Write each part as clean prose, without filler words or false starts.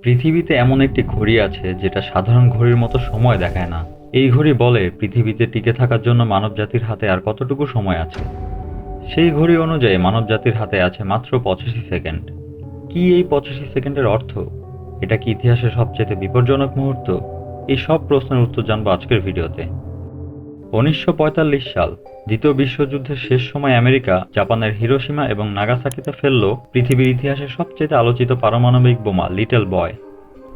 পৃথিবীতে এমন একটি ঘড়ি আছে যেটা সাধারণ ঘড়ির মতো সময় দেখায় না। এই ঘড়ি বলে পৃথিবীতে টিকে থাকার জন্য মানবজাতির হাতে আর কতটুকু সময় আছে। সেই ঘড়ি অনুযায়ী মানবজাতির হাতে আছে মাত্র 85 সেকেন্ড। কি এই 85 সেকেন্ডের অর্থ? এটা কি ইতিহাসের সবচেয়ে বিপজ্জনক মুহূর্ত? এই সব প্রশ্নের উত্তর জানবো আজকের ভিডিওতে। 1945 সাল, দ্বিতীয় বিশ্বযুদ্ধের শেষ সময় আমেরিকা জাপানের হিরোশিমা এবং নাগাসাকিতে ফেলল পৃথিবীর ইতিহাসের সবচেয়ে আলোচিত পারমাণবিক বোমা লিটল বয়।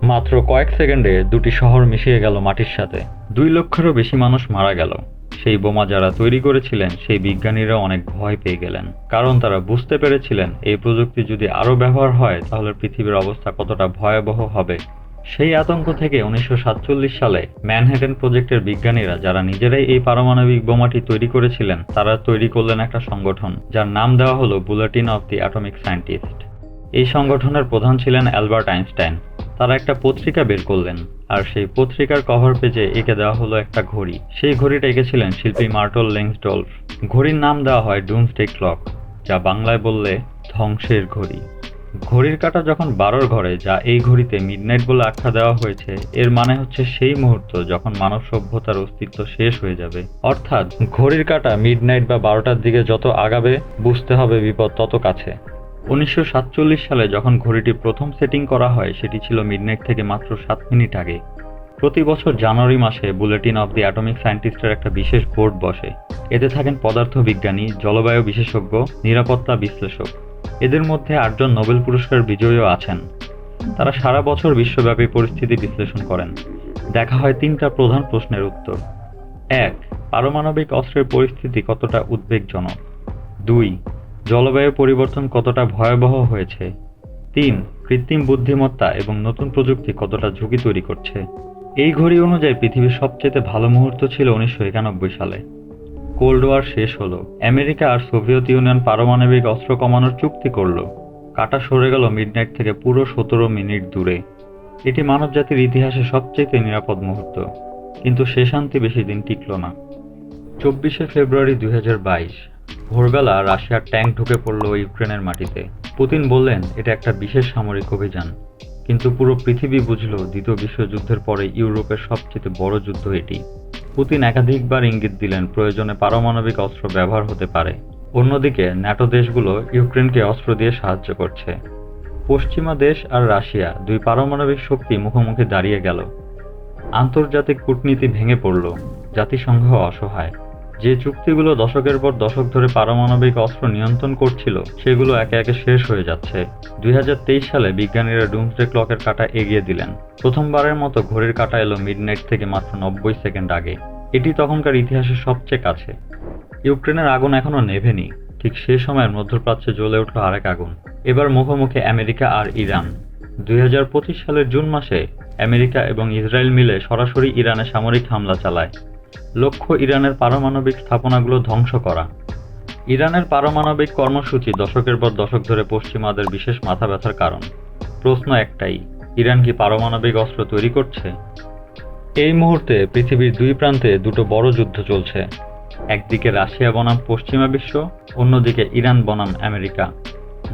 মাত্র কয়েক সেকেন্ডে দুটি শহর মিশিয়ে গেল মাটির সাথে, 2 লক্ষেরও বেশি মানুষ মারা গেল। সেই বোমা যারা তৈরি করেছিলেন সেই বিজ্ঞানীরা অনেক ভয় পেয়ে গেলেন, কারণ তারা বুঝতে পেরেছিলেন এই প্রযুক্তি যদি আরও ব্যবহার হয় তাহলে পৃথিবীর অবস্থা কতটা ভয়াবহ হবে। সেই আতঙ্ক থেকে 1947 সালে ম্যানহাটন প্রজেক্টের বিজ্ঞানীরা, যারা নিজেরাই এই পারমাণবিক বোমাটি তৈরি করেছিলেন, তারা তৈরি করলেন একটা সংগঠন যার নাম দেওয়া হলো bulletin of the atomic scientist. এই সংগঠনের প্রধান ছিলেন অ্যালবার্ট আইনস্টাইন। তারা একটা পত্রিকা বের করলেন, আর সেই পত্রিকার কভার পেজে এঁকে দেওয়া হলো একটা ঘড়ি। সেই ঘড়িটা এঁকেছিলেন শিল্পী মার্টল লেংসডলফ। ঘড়ির নাম দেওয়া হয় ডুমসডে ক্লক, যা বাংলায় বললে ধ্বংসের ঘড়ি। ঘড়ির কাঁটা যখন 12র ঘরে, যা এই ঘড়িতে মিডনাইট বলে আখ্যা দেওয়া হয়েছে, এর মানে হচ্ছে সেই মুহূর্ত যখন মানব সভ্যতার অস্তিত্ব শেষ হয়ে যাবে। অর্থাৎ ঘড়ির কাঁটা মিডনাইট বা 12টার দিকে যত আগাবে, বুঝতে হবে বিপদ তত কাছে। 1947 সালে যখন ঘড়িটি প্রথম সেটিং করা হয়, সেটি ছিল মিডনাইট থেকে মাত্র 7 মিনিট আগে। প্রতি বছর জানুয়ারি মাসে বুলেটিন অফ দি অ্যাটমিক সায়েন্টিস্টের একটা বিশেষ বোর্ড বসে। এতে থাকেন পদার্থবিজ্ঞানী, জলবায়ু বিশেষজ্ঞ, নিরাপত্তা বিশ্লেষক। এদের মধ্যে 8জন নোবেল পুরস্কার বিজয়ীও আছেন। তারা সারা বছর বিশ্বব্যাপী পরিস্থিতি বিশ্লেষণ করেন। দেখা হয় 3টা প্রধান প্রশ্নের উত্তর। 1. পারমাণবিক অস্ত্রের পরিস্থিতি কতটা উদ্বেগজনক? 2. জলবায়ু পরিবর্তন কতটা ভয়াবহ হয়েছে? 3. কৃত্রিম বুদ্ধিমত্তা এবং নতুন প্রযুক্তি কতটা ঝুঁকি তৈরি করছে? এই ঘড়ি অনুযায়ী পৃথিবীর সবচেয়ে ভালো মুহূর্ত ছিল 1991 সালে। কোল্ড ওয়ার শেষ হলো, আমেরিকা আর সোভিয়েত ইউনিয়ন পারমাণবিক অস্ত্র কমানোর চুক্তি করল। কাঁটা সরে গেল মিডনাইট থেকে পুরো 17 মিনিট দূরে। এটি মানবজাতির ইতিহাসে সবচেয়ে নিরাপদ মুহূর্ত। কিন্তু সে শান্তি বেশি দিন টিকল না। 24 ফেব্রুয়ারি 2022 ভোরবেলা রাশিয়ার ট্যাঙ্ক ঢুকে পড়ল ইউক্রেনের মাটিতে। পুতিন বললেন এটা একটা বিশেষ সামরিক অভিযান। কিন্তু পুরো পৃথিবী বুঝল দ্বিতীয় বিশ্বযুদ্ধের পরে ইউরোপের সবচেয়ে বড় যুদ্ধ এটি। পুতিন একাধিকবার ইঙ্গিত দিলেন প্রয়োজনে পারমাণবিক অস্ত্র ব্যবহার হতে পারে। অন্যদিকে ন্যাটো দেশগুলো ইউক্রেনকে অস্ত্র দিয়ে সাহায্য করছে। পশ্চিমা দেশ আর রাশিয়া, দুই পারমাণবিক শক্তি মুখোমুখি দাঁড়িয়ে গেল। আন্তর্জাতিক কূটনীতি ভেঙে পড়ল, জাতিসংঘ অসহায়। যে চুক্তিগুলো দশকের পর দশক ধরে পারমাণবিক অস্ত্র নিয়ন্ত্রণ করছিল, সেগুলো একে একে শেষ হয়ে যাচ্ছে। 2023 সালে বিজ্ঞানীরা ডুমসডে ক্লকের কাঁটা এগিয়ে দিলেন। প্রথমবারের মতো ঘড়ির কাঁটা এলো মিডনাইট থেকে মাত্র 90 সেকেন্ড আগে। এটি তখনকার ইতিহাসের সবচেয়ে কাছে। ইউক্রেনের আগুন এখনো নেভেনি, ঠিক সে সময়ের মধ্যপ্রাচ্যে জ্বলে উঠল আরেক আগুন। এবার মুখোমুখি আমেরিকা আর ইরান। 2025 সালের জুন মাসে আমেরিকা এবং ইসরায়েল মিলে সরাসরি ইরানে সামরিক হামলা চালায়। লক্ষ্য ইরানের পারমাণবিক স্থাপনাগুলো ধ্বংস করা। ইরানের পারমাণবিক কর্মসূচি দশকের পর দশক ধরে পশ্চিমাদের বিশেষ মাথা ব্যথার কারণ। প্রশ্ন একটাই, ইরান কি পারমাণবিক অস্ত্র তৈরি করছে? এই মুহূর্তে পৃথিবীর দুই প্রান্তে দুটো বড় যুদ্ধ চলছে। একদিকে রাশিয়া বনাম পশ্চিমা বিশ্ব, অন্যদিকে ইরান বনাম আমেরিকা।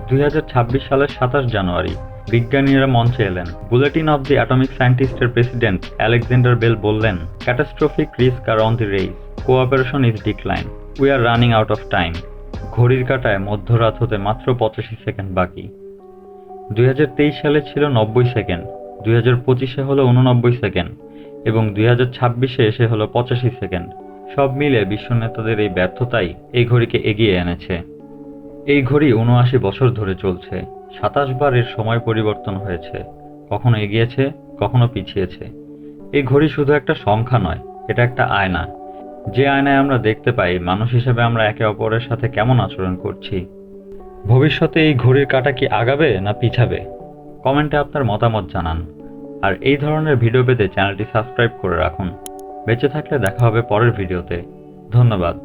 2026 সালের 27 জানুয়ারি বিজ্ঞানীরা মঞ্চে এলেন। বুলেটিন অফ দি অ্যাটমিক সায়েন্টিস্টের প্রেসিডেন্ট আলেকজান্ডার বেল বললেন, catastrophic risk are on the rise, cooperation is decline, we are running out of time. ঘড়ির কাঁটায় মধ্যরাত হতে মাত্র 85 সেকেন্ড বাকি। 2023 সালে ছিল 90 সেকেন্ড, 2025-এ হলো 89 সেকেন্ড এবং 2026-এ এসে হলো 85 সেকেন্ড। সব মিলে বিশ্ব নেতাদের এই ব্যর্থতাই এই ঘড়িকে এগিয়ে এনেছে। এই ঘড়ি 79 বছর ধরে চলছে। 27 বার এর সময় পরিবর্তন হয়েছে, কখনো এগিয়েছে, কখনো পিছিয়েছে। এই ঘড়ি শুধু একটা সংখ্যা নয়, এটা একটা আয়না। যে আয়নায় আমরা দেখতে পাই মানুষ হিসেবে আমরা একে অপরের সাথে কেমন আচরণ করছি। ভবিষ্যতে এই ঘড়ির কাঁটা কি আগাবে না পিছাবে? কমেন্টে আপনার মতামত জানান। আর এই ধরনের ভিডিও পেতে চ্যানেলটি সাবস্ক্রাইব করে রাখুন। বেঁচে থাকলে দেখা হবে পরের ভিডিওতে। ধন্যবাদ।